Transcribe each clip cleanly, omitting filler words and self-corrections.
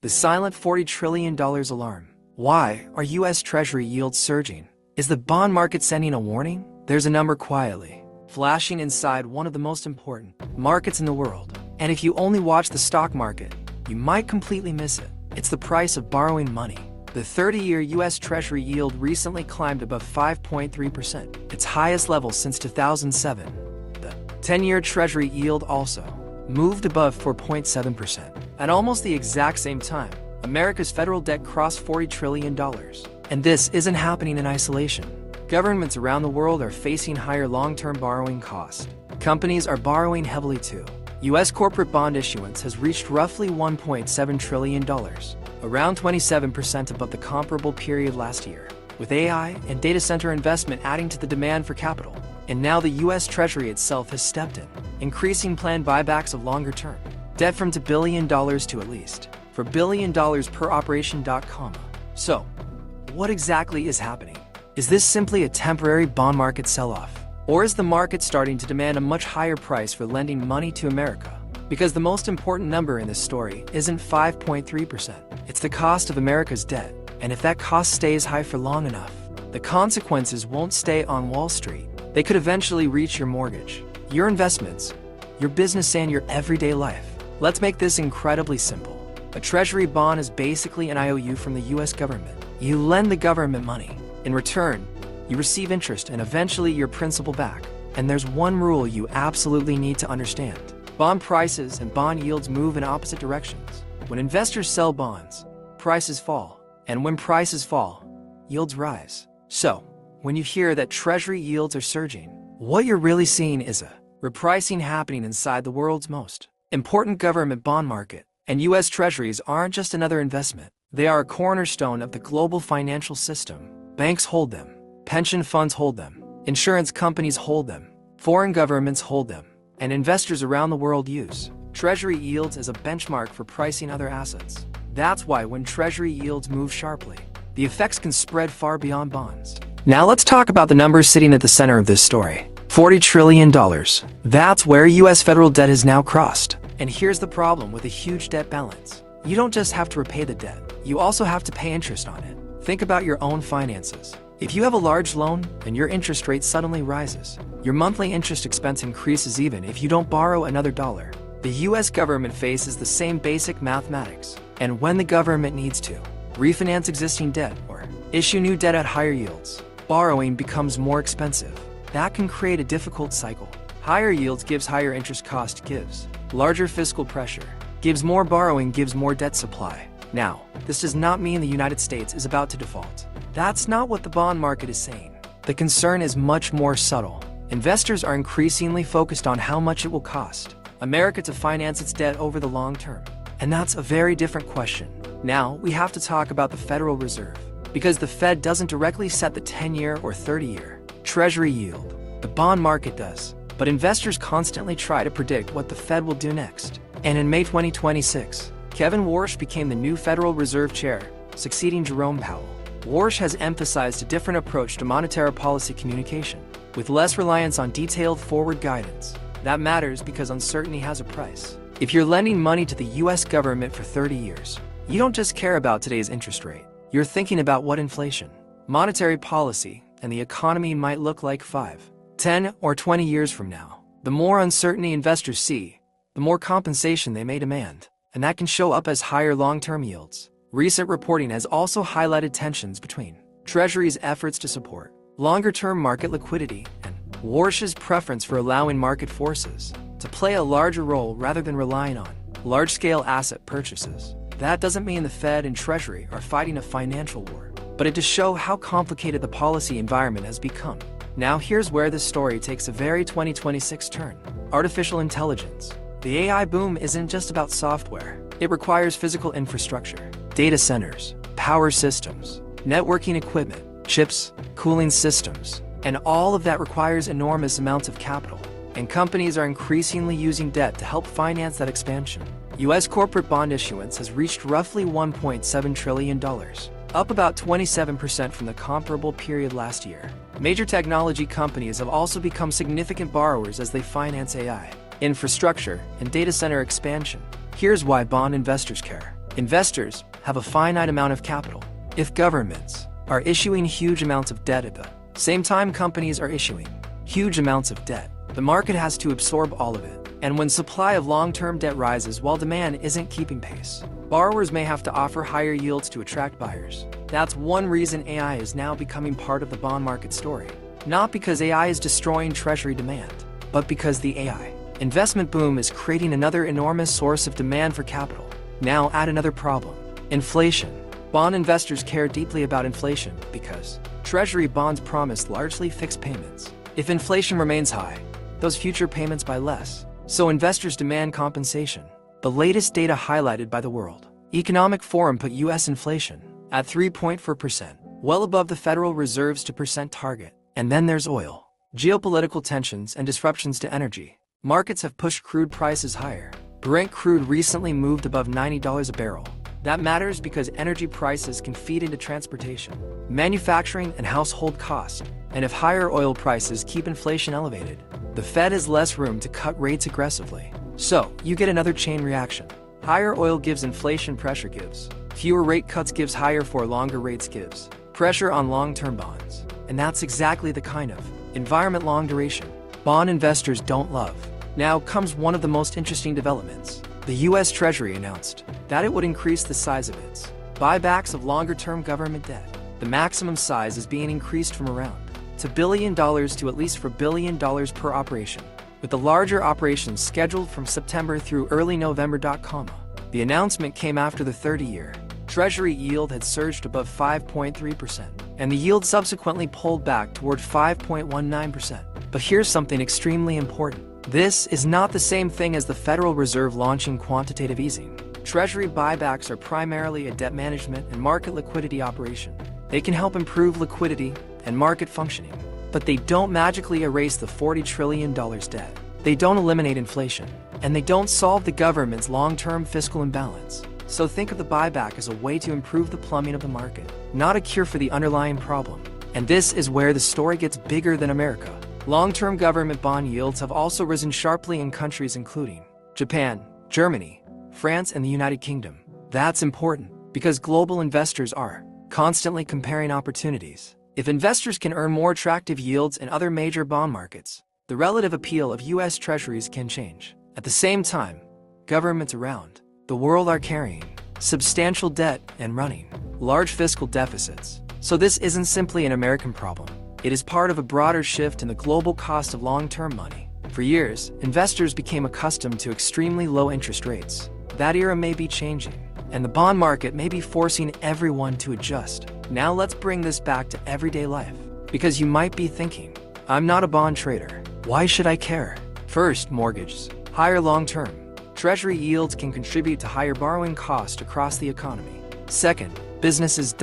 The silent $40 trillion alarm. Why are U.S. Treasury yields surging? Is the bond market sending a warning? There's a number quietly flashing inside one of the most important markets in the world. And if you only watch the stock market, you might completely miss it. It's the price of borrowing money. The 30-year U.S. Treasury yield recently climbed above 5.3%, its highest level since 2007. The 10-year Treasury yield also moved above 4.7%. At almost the exact same time, America's federal debt crossed $40 trillion. And this isn't happening in isolation. Governments around the world are facing higher long-term borrowing costs. Companies are borrowing heavily too. U.S. corporate bond issuance has reached roughly $1.7 trillion, around 27% above the comparable period last year, with AI and data center investment adding to the demand for capital. And now the U.S. Treasury itself has stepped in, increasing planned buybacks of longer-term debt from $2 billion to at least $4 billion per operation. So, what exactly is happening? Is this simply a temporary bond market sell-off? Or is the market starting to demand a much higher price for lending money to America? Because the most important number in this story isn't 5.3%. It's the cost of America's debt. And if that cost stays high for long enough, the consequences won't stay on Wall Street. They could eventually reach your mortgage, your investments, your business, and your everyday life. Let's make this incredibly simple. A Treasury bond is basically an IOU from the U.S. government. You lend the government money. In return, you receive interest and eventually your principal back. And there's one rule you absolutely need to understand. Bond prices and bond yields move in opposite directions. When investors sell bonds, prices fall. And when prices fall, yields rise. So, when you hear that Treasury yields are surging, what you're really seeing is a repricing happening inside the world's most important government bond market. And U.S. Treasuries aren't just another investment. They are a cornerstone of the global financial system. Banks hold them. Pension funds hold them. Insurance companies hold them. Foreign governments hold them. And investors around the world use Treasury yields as a benchmark for pricing other assets. That's why when Treasury yields move sharply, the effects can spread far beyond bonds. Now let's talk about the numbers sitting at the center of this story. $40 trillion. That's where U.S. federal debt has now crossed. And here's the problem with a huge debt balance. You don't just have to repay the debt, you also have to pay interest on it. Think about your own finances. If you have a large loan and your interest rate suddenly rises, your monthly interest expense increases even if you don't borrow another dollar. The U.S. government faces the same basic mathematics. And when the government needs to refinance existing debt or issue new debt at higher yields, borrowing becomes more expensive. That can create a difficult cycle. Higher yields gives higher interest cost, gives larger fiscal pressure, gives more borrowing, gives more debt supply. Now, this does not mean the United States is about to default. That's not what the bond market is saying. The concern is much more subtle. Investors are increasingly focused on how much it will cost America to finance its debt over the long term. And that's a very different question. Now, we have to talk about the Federal Reserve. Because the Fed doesn't directly set the 10-year or 30-year Treasury yield. The bond market does. But investors constantly try to predict what the Fed will do next. And in May 2026, Kevin Warsh became the new Federal Reserve Chair, succeeding Jerome Powell. Warsh has emphasized a different approach to monetary policy communication, with less reliance on detailed forward guidance. That matters because uncertainty has a price. If you're lending money to the U.S. government for 30 years, you don't just care about today's interest rate. You're thinking about what inflation, monetary policy, and the economy might look like 5, 10, or 20 years from now. The more uncertainty investors see, the more compensation they may demand, and that can show up as higher long-term yields. Recent reporting has also highlighted tensions between Treasury's efforts to support longer-term market liquidity and Warsh's preference for allowing market forces to play a larger role rather than relying on large-scale asset purchases. That doesn't mean the Fed and Treasury are fighting a financial war, but it does show how complicated the policy environment has become. Now here's where this story takes a very 2026 turn. Artificial intelligence. The AI boom isn't just about software. It requires physical infrastructure, data centers, power systems, networking equipment, chips, cooling systems, and all of that requires enormous amounts of capital. And companies are increasingly using debt to help finance that expansion. U.S. corporate bond issuance has reached roughly $1.7 trillion, up about 27% from the comparable period last year. Major technology companies have also become significant borrowers as they finance AI, infrastructure, and data center expansion. Here's why bond investors care. Investors have a finite amount of capital. If governments are issuing huge amounts of debt at the same time companies are issuing huge amounts of debt, the market has to absorb all of it. And when supply of long-term debt rises while demand isn't keeping pace, borrowers may have to offer higher yields to attract buyers. That's one reason AI is now becoming part of the bond market story. Not because AI is destroying Treasury demand, but because the AI investment boom is creating another enormous source of demand for capital. Now add another problem: inflation. Bond investors care deeply about inflation because Treasury bonds promise largely fixed payments. If inflation remains high, those future payments buy less, so investors demand compensation. The latest data highlighted by the World Economic Forum put U.S. inflation at 3.4%, well above the Federal Reserve's 2% target. And then there's oil. Geopolitical tensions and disruptions to energy markets have pushed crude prices higher. Brent crude recently moved above $90 a barrel. That matters because energy prices can feed into transportation, manufacturing, and household costs. And if higher oil prices keep inflation elevated, the Fed has less room to cut rates aggressively. So, you get another chain reaction. Higher oil gives inflation pressure, gives fewer rate cuts, gives higher for longer rates, gives pressure on long-term bonds. And that's exactly the kind of environment long duration bond investors don't love. Now comes one of the most interesting developments. The U.S. Treasury announced that it would increase the size of its buybacks of longer-term government debt. The maximum size is being increased from around $2 billion to at least $4 billion per operation, with the larger operations scheduled from September through early November. The announcement came after the 30-year Treasury yield had surged above 5.3%, and the yield subsequently pulled back toward 5.19%. But here's something extremely important. This is not the same thing as the Federal Reserve launching quantitative easing. Treasury buybacks are primarily a debt management and market liquidity operation. They can help improve liquidity and market functioning, but they don't magically erase the $40 trillion debt. They don't eliminate inflation, and they don't solve the government's long-term fiscal imbalance. So think of the buyback as a way to improve the plumbing of the market, not a cure for the underlying problem. And this is where the story gets bigger than America. Long-term government bond yields have also risen sharply in countries including Japan, Germany, France, and the United Kingdom. That's important because global investors are constantly comparing opportunities. If investors can earn more attractive yields in other major bond markets, the relative appeal of U.S. Treasuries can change. At the same time, governments around the world are carrying substantial debt and running large fiscal deficits. So this isn't simply an American problem. It is part of a broader shift in the global cost of long-term money. For years, investors became accustomed to extremely low interest rates. That era may be changing, and the bond market may be forcing everyone to adjust. Now let's bring this back to everyday life. Because you might be thinking, I'm not a bond trader. Why should I care? First, mortgages. Higher long-term Treasury yields can contribute to higher borrowing costs across the economy. Second, businesses.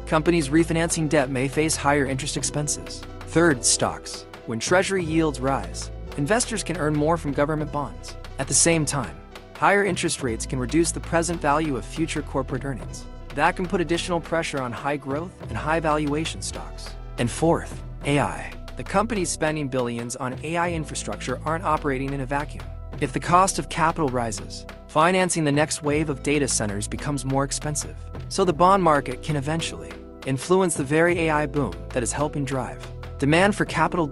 Companies refinancing debt may face higher interest expenses. Third, stocks. When Treasury yields rise, investors can earn more from government bonds. At the same time, higher interest rates can reduce the present value of future corporate earnings. That can put additional pressure on high growth and high valuation stocks. And fourth, AI. The companies spending billions on AI infrastructure aren't operating in a vacuum. If the cost of capital rises, financing the next wave of data centers becomes more expensive. So the bond market can eventually influence the very AI boom that is helping drive demand for capital.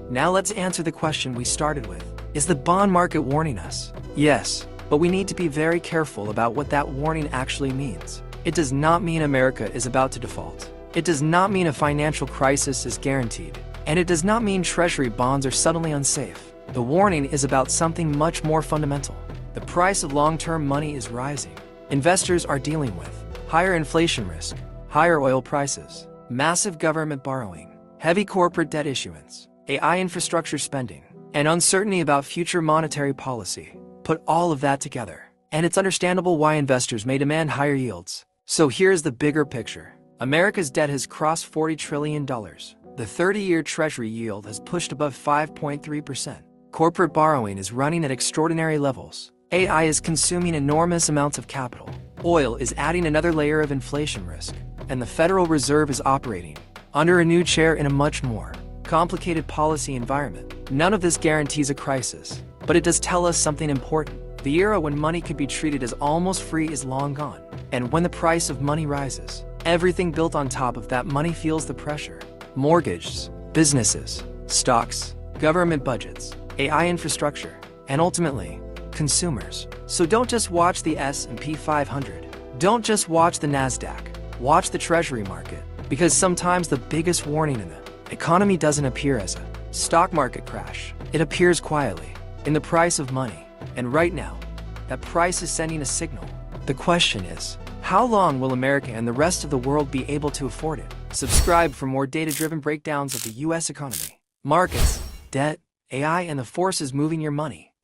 Now let's answer the question we started with. Is the bond market warning us? Yes, but we need to be very careful about what that warning actually means. It does not mean America is about to default. It does not mean a financial crisis is guaranteed. And it does not mean Treasury bonds are suddenly unsafe. The warning is about something much more fundamental. The price of long-term money is rising. Investors are dealing with higher inflation risk, higher oil prices, massive government borrowing, heavy corporate debt issuance, AI infrastructure spending, and uncertainty about future monetary policy. Put all of that together, and it's understandable why investors may demand higher yields. So here's the bigger picture. America's debt has crossed $40 trillion. The 30-year Treasury yield has pushed above 5.3%. Corporate borrowing is running at extraordinary levels. AI is consuming enormous amounts of capital. Oil is adding another layer of inflation risk. And the Federal Reserve is operating under a new chair in a much more complicated policy environment. None of this guarantees a crisis, but it does tell us something important. The era when money could be treated as almost free is long gone. And when the price of money rises, everything built on top of that money feels the pressure. Mortgages, businesses, stocks, government budgets, AI infrastructure, and ultimately, consumers. So don't just watch the S&P 500. Don't just watch the NASDAQ. Watch the Treasury market. Because sometimes the biggest warning in the economy doesn't appear as a stock market crash. It appears quietly, in the price of money. And right now, that price is sending a signal. The question is, how long will America and the rest of the world be able to afford it? Subscribe for more data-driven breakdowns of the US economy, markets, debt, AI, and the forces moving your money.